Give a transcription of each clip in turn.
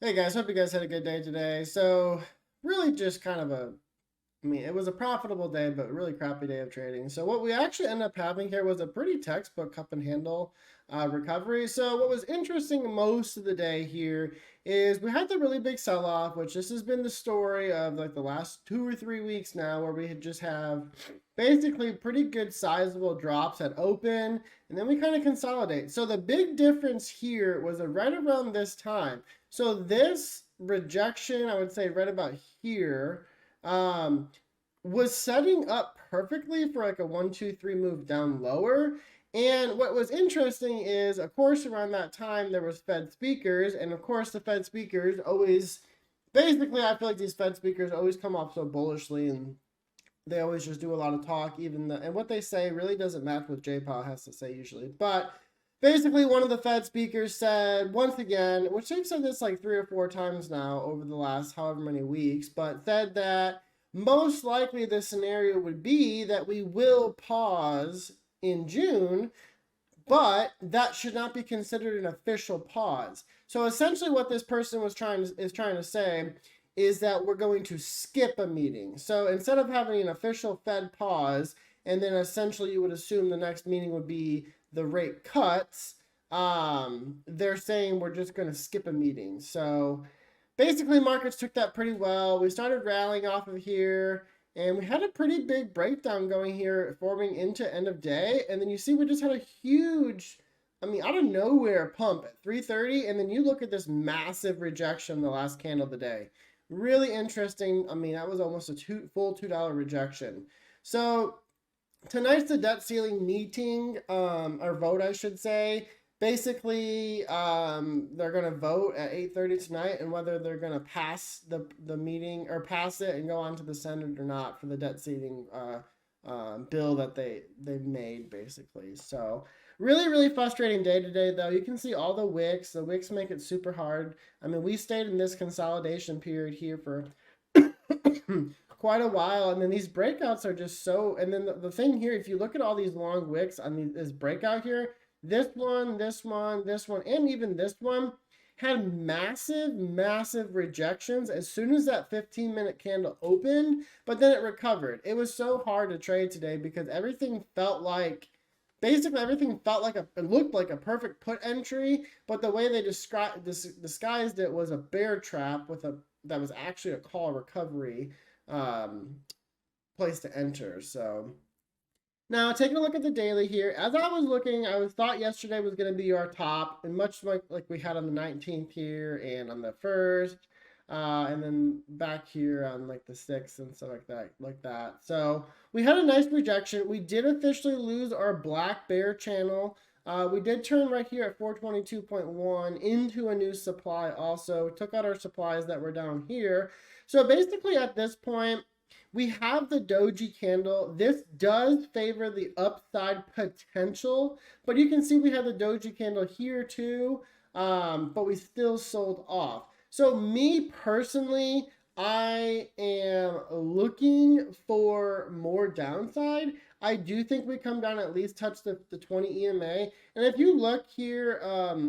Hey guys, hope you guys had a good day today. So, really just kind of it was a profitable day, but really crappy day of trading. So, what we actually ended up having here was a pretty textbook cup and handle recovery. So, what was interesting most of the day here is we had the really big sell off, which this has been the story of like the last 2 or 3 weeks now, where we had just have basically pretty good sizable drops at open, and then we kind of consolidate. So, the big difference here was that right around this time. So this rejection, I would say right about here, um, was setting up perfectly for like a 1, 2, 3 move down lower. And what was interesting is, of course, around that time there was Fed speakers, and of course the Fed speakers always, basically, I feel like these Fed speakers always come off so bullishly, and they always just do a lot of talk, and what they say really doesn't match what J Powell has to say usually. But basically, one of the Fed speakers said, once again, which they've said this like 3 or 4 times now over the last however many weeks, but said that most likely the scenario would be that we will pause in June, but that should not be considered an official pause. So essentially what this person is trying to say is that we're going to skip a meeting. So instead of having an official Fed pause, and then essentially you would assume the next meeting would be the rate cuts, they're saying we're just going to skip a meeting. So basically markets took that pretty well. We started rallying off of here, and we had a pretty big breakdown going here, forming into end of day. And then you see we just had a huge, out of nowhere pump at 3:30, and then you look at this massive rejection the last candle of the day. Really interesting. That was almost a full $2 rejection. So tonight's the debt ceiling meeting, or vote, I should say. Basically, they're going to vote at 8:30 tonight, and whether they're going to pass the meeting or pass it and go on to the Senate or not for the debt ceiling bill that they've made, basically. So really, really frustrating day today, though. You can see all the wicks. The wicks make it super hard. We stayed in this consolidation period here for quite a while, and then these breakouts are just so, and then the thing here, if you look at all these long wicks on this breakout here, this one, and even this one had massive rejections as soon as that 15-minute candle opened, but then it recovered. It was so hard to trade today because everything felt like, basically everything felt like it looked like a perfect put entry, but the way they disguised it was a bear trap that was actually a call recovery place to enter. So now taking a look at the daily here, as I was looking, I thought yesterday was going to be our top, and much like we had on the 19th here and on the 1st, and then back here on like the 6th and stuff like that. So we had a nice rejection. We did officially lose our black bear channel. We did turn right here at 422.1 into a new supply also. We took out our supplies that were down here. So basically at this point, we have the doji candle. This does favor the upside potential, but you can see we have the doji candle here too, but we still sold off. So me personally, I am looking for more downside. I do think we come down, at least touch the 20 EMA. And if you look here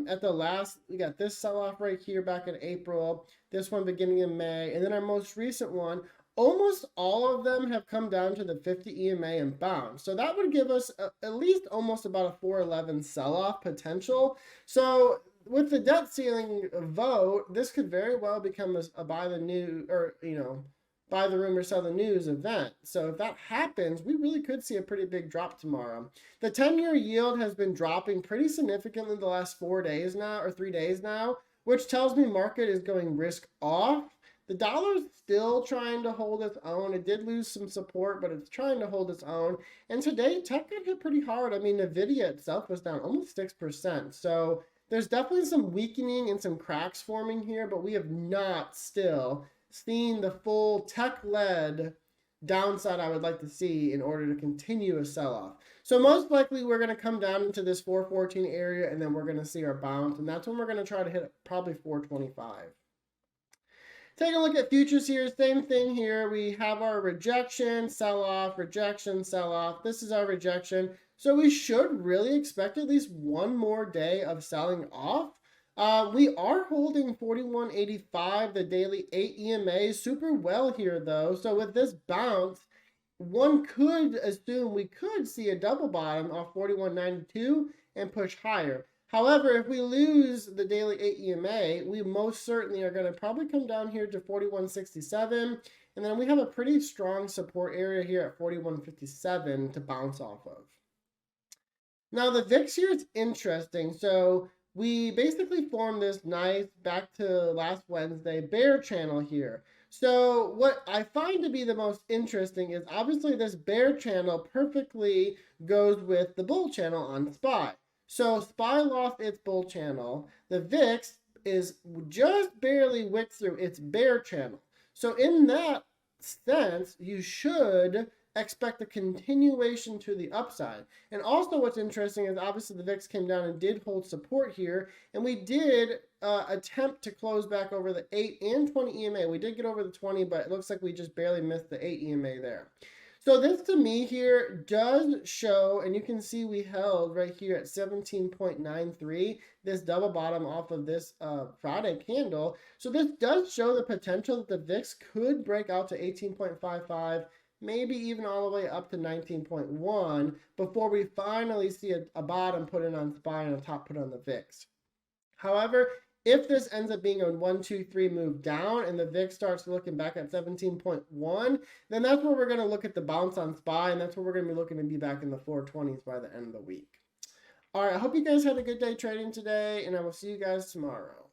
at the last, we got this sell-off right here back in April, this one beginning in May, and then our most recent one, almost all of them have come down to the 50 EMA and bound. So that would give us at least almost about a 411 sell-off potential. So with the debt ceiling vote, this could very well become a buy the new, or buy the rumor, sell the news event. So if that happens, we really could see a pretty big drop tomorrow. The 10-year yield has been dropping pretty significantly the last 4 days now, or 3 days now, which tells me market is going risk off. The dollar's still trying to hold its own. It did lose some support, but it's trying to hold its own. And today, tech got hit pretty hard. Nvidia itself was down almost 6%. So there's definitely some weakening and some cracks forming here, but we have not still seen the full tech-led downside I would like to see in order to continue a sell-off. So most likely we're going to come down into this 414 area, and then we're going to see our bounce, and that's when we're going to try to hit probably 425. Taking a look at futures here, same thing here. We have our rejection, sell-off, rejection, sell-off. This is our rejection. So we should really expect at least one more day of selling off. We are holding 41.85, the daily 8 EMA, super well here though. So with this bounce, one could assume we could see a double bottom off 41.92 and push higher. However, if we lose the daily 8 EMA, we most certainly are going to probably come down here to 41.67. And then we have a pretty strong support area here at 41.57 to bounce off of. Now the VIX here is interesting. So we basically formed this nice, back to last Wednesday, bear channel here. So what I find to be the most interesting is obviously this bear channel perfectly goes with the bull channel on SPY. So SPY lost its bull channel. The VIX is just barely wicked through its bear channel. So in that sense, you should expect a continuation to the upside. And also what's interesting is obviously the VIX came down and did hold support here, and we did attempt to close back over the 8 and 20 EMA. We did get over the 20, but it looks like we just barely missed the 8 EMA there. So this to me here does show, and you can see we held right here at 17.93, this double bottom off of this Friday candle. So this does show the potential that the VIX could break out to 18.55, maybe even all the way up to 19.1 before we finally see a bottom put in on SPY and a top put on the VIX. However, if this ends up being a 1, 2, 3 move down and the VIX starts looking back at 17.1, then that's where we're going to look at the bounce on SPY, and that's where we're going to be looking to be back in the 420s by the end of the week. All right, I hope you guys had a good day trading today, and I will see you guys tomorrow.